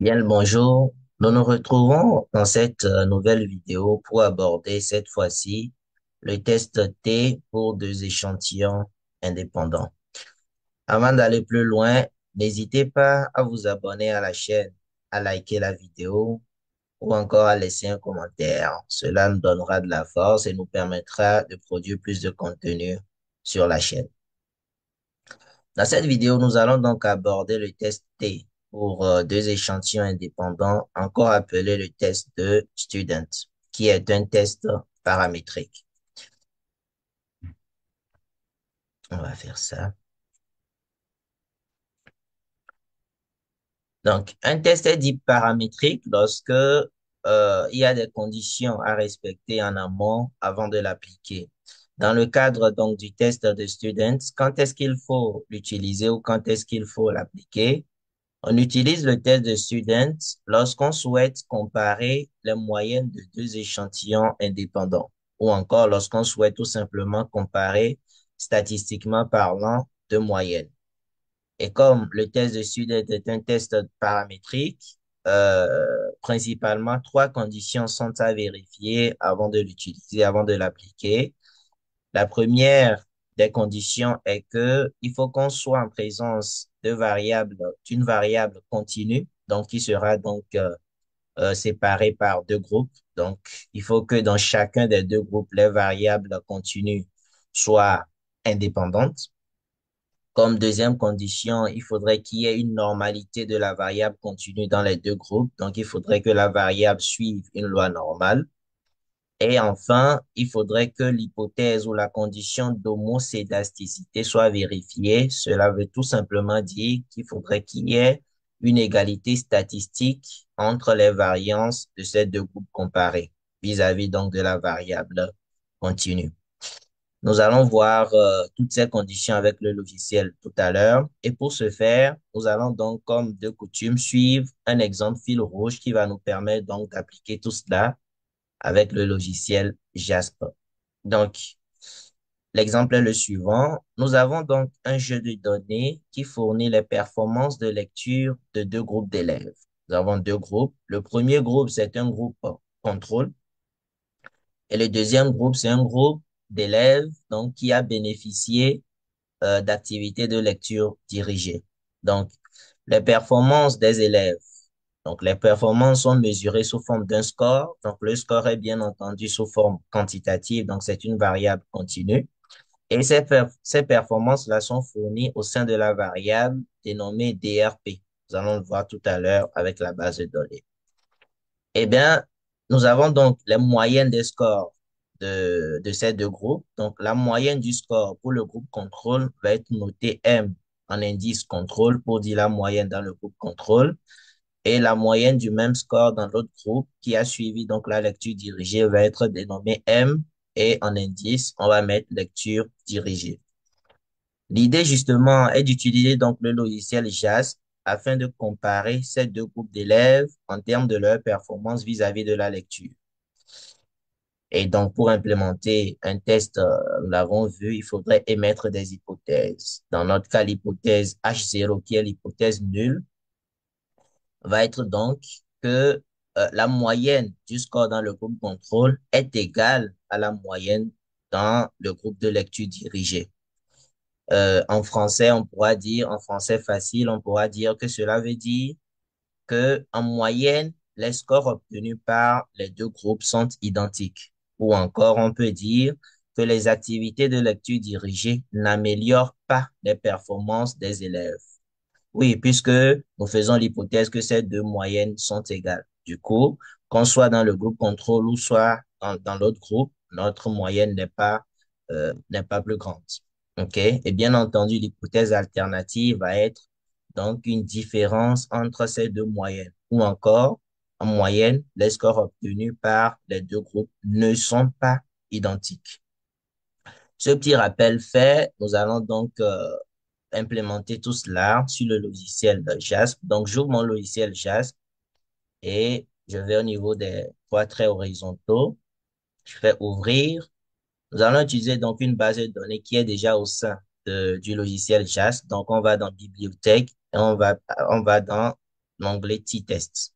Bien le bonjour. Nous nous retrouvons dans cette nouvelle vidéo pour aborder cette fois-ci le test T pour deux échantillons indépendants. Avant d'aller plus loin, n'hésitez pas à vous abonner à la chaîne, à liker la vidéo ou encore à laisser un commentaire. Cela nous donnera de la force et nous permettra de produire plus de contenu sur la chaîne. Dans cette vidéo, nous allons donc aborder le test T pour deux échantillons indépendants, encore appelé le test de Student, qui est un test paramétrique. On va faire ça. Donc, un test est dit paramétrique lorsque il y a des conditions à respecter en amont avant de l'appliquer. Dans le cadre donc du test de Student, quand est-ce qu'il faut l'utiliser ou quand est-ce qu'il faut l'appliquer? On utilise le test de Student lorsqu'on souhaite comparer les moyennes de deux échantillons indépendants ou encore lorsqu'on souhaite tout simplement comparer statistiquement parlant deux moyennes. Et comme le test de Student est un test paramétrique, principalement trois conditions sont à vérifier avant de l'utiliser, avant de l'appliquer. La première des conditions est que il faut qu'on soit en présence d'une variable continue, donc qui sera donc séparée par deux groupes. Donc, il faut que dans chacun des deux groupes, les variables continues soient indépendantes. Comme deuxième condition, il faudrait qu'il y ait une normalité de la variable continue dans les deux groupes. Donc, il faudrait que la variable suive une loi normale. Et enfin, il faudrait que l'hypothèse ou la condition d'homocédasticité soit vérifiée. Cela veut tout simplement dire qu'il faudrait qu'il y ait une égalité statistique entre les variances de ces deux groupes comparés vis-à-vis donc de la variable continue. Nous allons voir toutes ces conditions avec le logiciel tout à l'heure. Et pour ce faire, nous allons donc, comme de coutume, suivre un exemple fil rouge qui va nous permettre donc d'appliquer tout cela avec le logiciel Jasper. Donc, l'exemple est le suivant. Nous avons donc un jeu de données qui fournit les performances de lecture de deux groupes d'élèves. Nous avons deux groupes. Le premier groupe, c'est un groupe contrôle et le deuxième groupe, c'est un groupe d'élèves donc qui a bénéficié d'activités de lecture dirigée. Donc, les performances des élèves. Donc, les performances sont mesurées sous forme d'un score. Donc, le score est bien entendu sous forme quantitative. Donc, c'est une variable continue. Et ces performances-là sont fournies au sein de la variable dénommée DRP. Nous allons le voir tout à l'heure avec la base de données. Eh bien, nous avons donc les moyennes des scores de ces deux groupes. Donc, la moyenne du score pour le groupe contrôle va être notée M en indice contrôle pour dire la moyenne dans le groupe contrôle. Et la moyenne du même score dans l'autre groupe qui a suivi donc la lecture dirigée va être dénommée M et en indice, on va mettre lecture dirigée. L'idée justement est d'utiliser donc le logiciel JASP afin de comparer ces deux groupes d'élèves en termes de leur performance vis-à-vis de la lecture. Et donc, pour implémenter un test, nous l'avons vu, il faudrait émettre des hypothèses. Dans notre cas, l'hypothèse H0, qui est l'hypothèse nulle, va être donc que la moyenne du score dans le groupe contrôle est égale à la moyenne dans le groupe de lecture dirigée. En français, on pourra dire, en français facile, on pourra dire que cela veut dire que en moyenne, les scores obtenus par les deux groupes sont identiques. Ou encore, on peut dire que les activités de lecture dirigée n'améliorent pas les performances des élèves. Oui, puisque nous faisons l'hypothèse que ces deux moyennes sont égales. Du coup, qu'on soit dans le groupe contrôle ou soit dans l'autre groupe, notre moyenne n'est pas plus grande. OK? Et bien entendu, l'hypothèse alternative va être donc une différence entre ces deux moyennes. Ou encore, en moyenne, les scores obtenus par les deux groupes ne sont pas identiques. Ce petit rappel fait, nous allons donc implémenter tout cela sur le logiciel de JASP. Donc, j'ouvre mon logiciel JASP et je vais au niveau des trois traits horizontaux. Je fais ouvrir. Nous allons utiliser donc une base de données qui est déjà au sein du logiciel JASP. Donc, on va dans bibliothèque et on va dans l'onglet T-Test.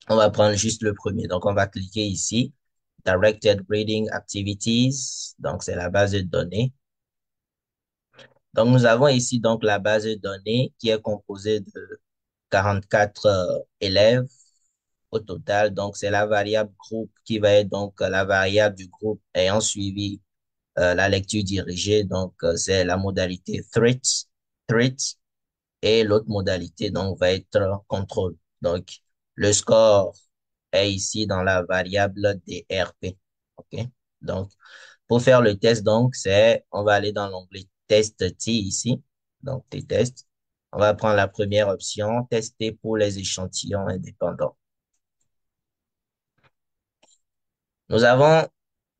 On va prendre juste le premier. Donc, on va cliquer ici, Directed Reading Activities. Donc, c'est la base de données. Donc, nous avons ici donc la base de données qui est composée de 44 élèves au total. Donc, c'est la variable groupe qui va être donc la variable du groupe ayant suivi la lecture dirigée. Donc, c'est la modalité threat et l'autre modalité donc va être contrôle. Donc, le score est ici dans la variable DRP. OK? Donc, pour faire le test, donc, on va aller dans l'onglet test T ici. Donc, T-test. On va prendre la première option, tester pour les échantillons indépendants. Nous avons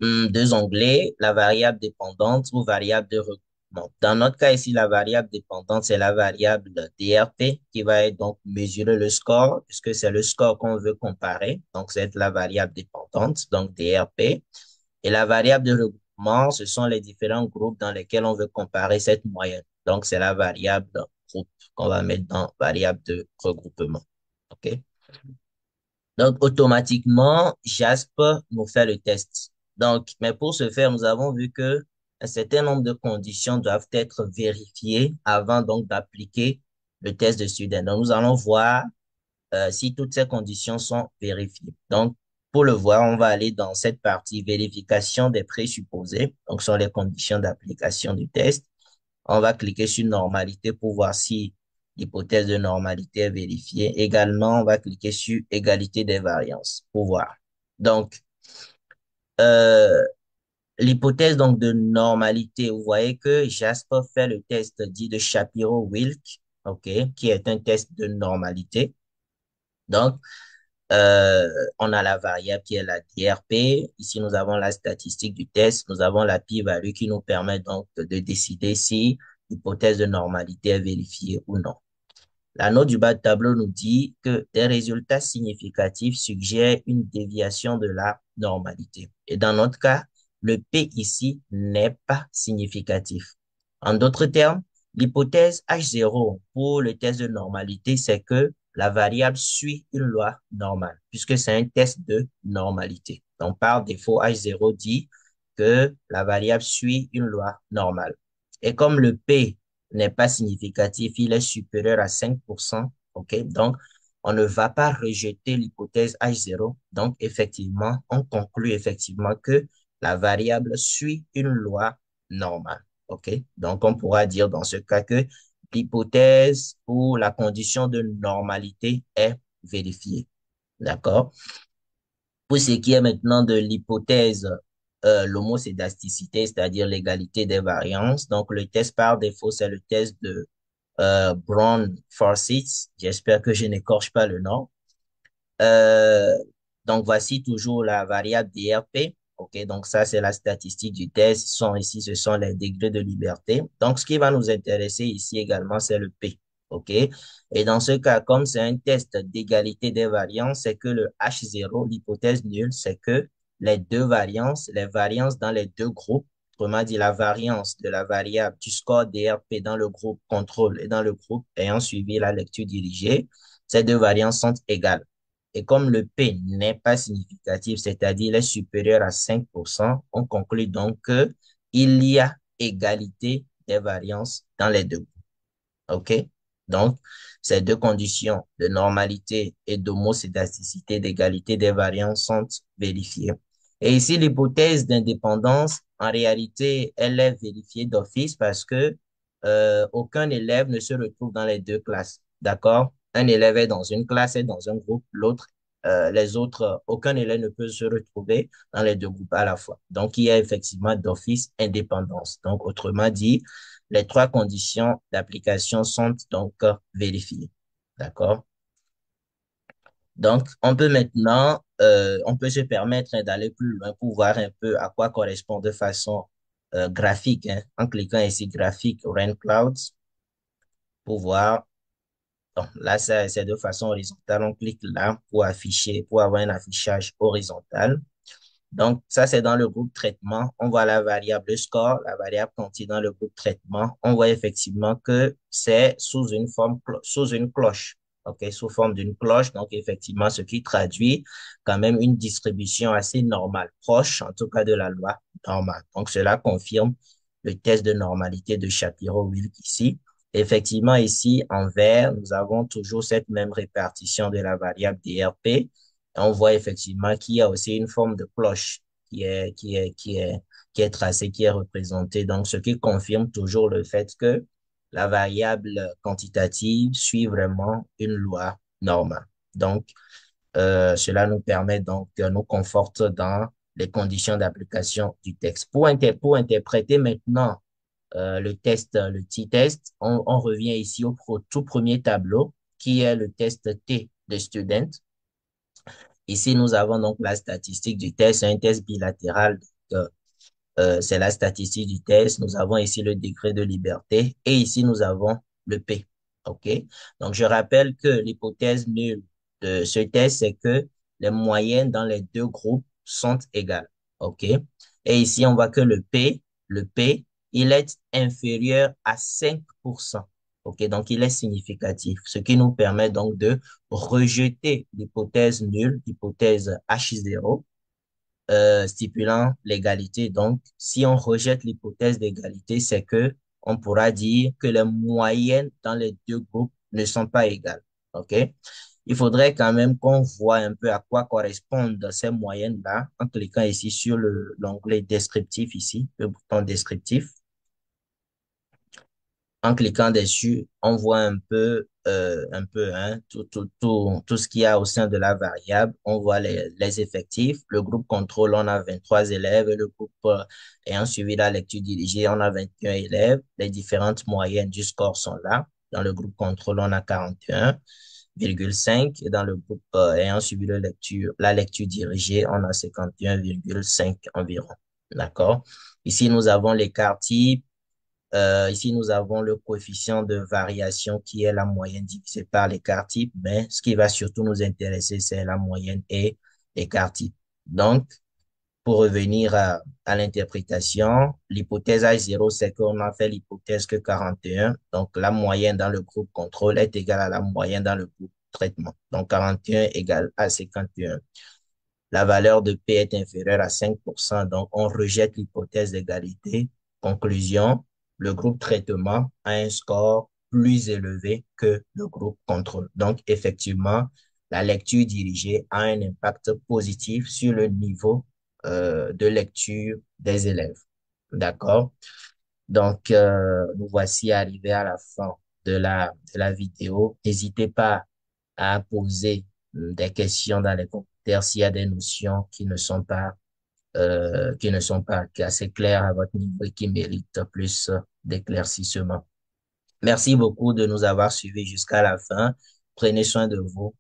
deux onglets, la variable dépendante ou variable de regroupement. Dans notre cas ici, la variable dépendante, c'est la variable DRP qui va être donc mesurer le score, puisque c'est le score qu'on veut comparer. Donc, c'est la variable dépendante, donc DRP. Et la variable de regroupement, ce sont les différents groupes dans lesquels on veut comparer cette moyenne. Donc, c'est la variable groupe qu'on va mettre dans variable de regroupement. OK? Donc, automatiquement, Jasper nous fait le test. Donc, mais pour ce faire, nous avons vu que un certain nombre de conditions doivent être vérifiées avant donc d'appliquer le test de student. Donc, nous allons voir si toutes ces conditions sont vérifiées. Donc, pour le voir, on va aller dans cette partie vérification des présupposés. Donc, ce sont les conditions d'application du test. On va cliquer sur normalité pour voir si l'hypothèse de normalité est vérifiée. Également, on va cliquer sur égalité des variances pour voir. Donc, euh, l'hypothèse donc de normalité, vous voyez que Jasper fait le test dit de Shapiro-Wilk, OK, qui est un test de normalité. Donc, euh, on a la variable qui est la DRP. Ici, nous avons la statistique du test. Nous avons la p-value qui nous permet donc de décider si l'hypothèse de normalité est vérifiée ou non. La note du bas de tableau nous dit que des résultats significatifs suggèrent une déviation de la normalité. Et dans notre cas, le P ici n'est pas significatif. En d'autres termes, l'hypothèse H0 pour le test de normalité, c'est que la variable suit une loi normale, puisque c'est un test de normalité. Donc, par défaut, H0 dit que la variable suit une loi normale. Et comme le P n'est pas significatif, il est supérieur à 5%, OK? Donc, on ne va pas rejeter l'hypothèse H0. Donc, effectivement, on conclut effectivement que la variable suit une loi normale, OK? Donc, on pourra dire dans ce cas que l'hypothèse ou la condition de normalité est vérifiée, d'accord? Pour ce qui est maintenant de l'hypothèse l'homocédasticité, c'est-à-dire l'égalité des variances. Donc, le test par défaut, c'est le test de Brown-Forsyth. J'espère que je n'écorche pas le nom. Euh, donc, voici toujours la variable DRP. OK, donc ça, c'est la statistique du test. Ici, ce sont les degrés de liberté. Donc, ce qui va nous intéresser ici également, c'est le P. OK, et dans ce cas, comme c'est un test d'égalité des variances, c'est que le H0, l'hypothèse nulle, c'est que les deux variances, les variances dans les deux groupes, autrement dit, la variance de la variable du score DRP dans le groupe contrôle et dans le groupe ayant suivi la lecture dirigée, ces deux variances sont égales. Et comme le P n'est pas significatif, c'est-à-dire il est supérieur à 5%, on conclut donc qu'il y a égalité des variances dans les deux groupes. OK? Donc, ces deux conditions de normalité et d'homocédasticité, d'égalité des variances sont vérifiées. Et ici, l'hypothèse d'indépendance, en réalité, elle est vérifiée d'office parce que aucun élève ne se retrouve dans les deux classes. D'accord? Un élève est dans une classe et dans un groupe, les autres, aucun élève ne peut se retrouver dans les deux groupes à la fois. Donc, il y a effectivement d'office indépendance. Donc, autrement dit, les trois conditions d'application sont donc vérifiées. D'accord? Donc, on peut maintenant, on peut se permettre d'aller plus loin pour voir un peu à quoi correspond de façon graphique, hein, en cliquant ici graphique Rain Clouds pour voir. Donc, là, c'est de façon horizontale. On clique là pour afficher, pour avoir un affichage horizontal. Donc, ça, c'est dans le groupe traitement. On voit la variable score, la variable contenue dans le groupe traitement. On voit effectivement que c'est sous une forme, sous une cloche. OK, sous forme d'une cloche. Donc, effectivement, ce qui traduit quand même une distribution assez normale, proche en tout cas de la loi normale. Donc, cela confirme le test de normalité de Shapiro-Wilk ici. Effectivement, ici, en vert, nous avons toujours cette même répartition de la variable DRP. Et on voit effectivement qu'il y a aussi une forme de cloche qui est tracée, qui est représentée. Donc, ce qui confirme toujours le fait que la variable quantitative suit vraiment une loi normale. Donc, cela nous permet donc, nous conforte dans les conditions d'application du texte. Pour interpréter maintenant le test, le t-test, on revient ici tout premier tableau qui est le test T de student. Ici, nous avons donc la statistique du test, c'est un test bilatéral. Donc, c'est la statistique du test. Nous avons ici le degré de liberté et ici, nous avons le P. OK? Donc, je rappelle que l'hypothèse nulle de ce test, c'est que les moyennes dans les deux groupes sont égales. OK? Et ici, on voit que le P, il est inférieur à 5%. OK? Donc, il est significatif, ce qui nous permet donc de rejeter l'hypothèse nulle, l'hypothèse H0 stipulant l'égalité. Donc, si on rejette l'hypothèse d'égalité, c'est que on pourra dire que les moyennes dans les deux groupes ne sont pas égales. OK? Il faudrait quand même qu'on voit un peu à quoi correspondent ces moyennes-là en cliquant ici sur l'onglet descriptif ici, le bouton descriptif. En cliquant dessus, on voit hein, tout ce qu'il y a au sein de la variable. On voit les effectifs. Le groupe contrôle, on a 23 élèves. Et le groupe ayant suivi la lecture dirigée, on a 21 élèves. Les différentes moyennes du score sont là. Dans le groupe contrôle, on a 41,5. Et dans le groupe ayant suivi la lecture dirigée, on a 51,5 environ. D'accord? Ici, nous avons l'écart type. Ici, nous avons le coefficient de variation qui est la moyenne divisée par l'écart type, mais ce qui va surtout nous intéresser, c'est la moyenne et l'écart type. Donc, pour revenir à l'interprétation, l'hypothèse H0, c'est qu'on a fait l'hypothèse que 41, donc la moyenne dans le groupe contrôle est égale à la moyenne dans le groupe traitement. Donc, 41 égale à 51. La valeur de P est inférieure à 5%, donc on rejette l'hypothèse d'égalité. Conclusion, le groupe traitement a un score plus élevé que le groupe contrôle. Donc, effectivement, la lecture dirigée a un impact positif sur le niveau de lecture des élèves. D'accord? Donc, nous voici arrivés à la fin de la vidéo. N'hésitez pas à poser des questions dans les commentaires s'il y a des notions qui ne sont pas assez claires à votre niveau et qui méritent plus d'éclaircissement. Merci beaucoup de nous avoir suivis jusqu'à la fin. Prenez soin de vous.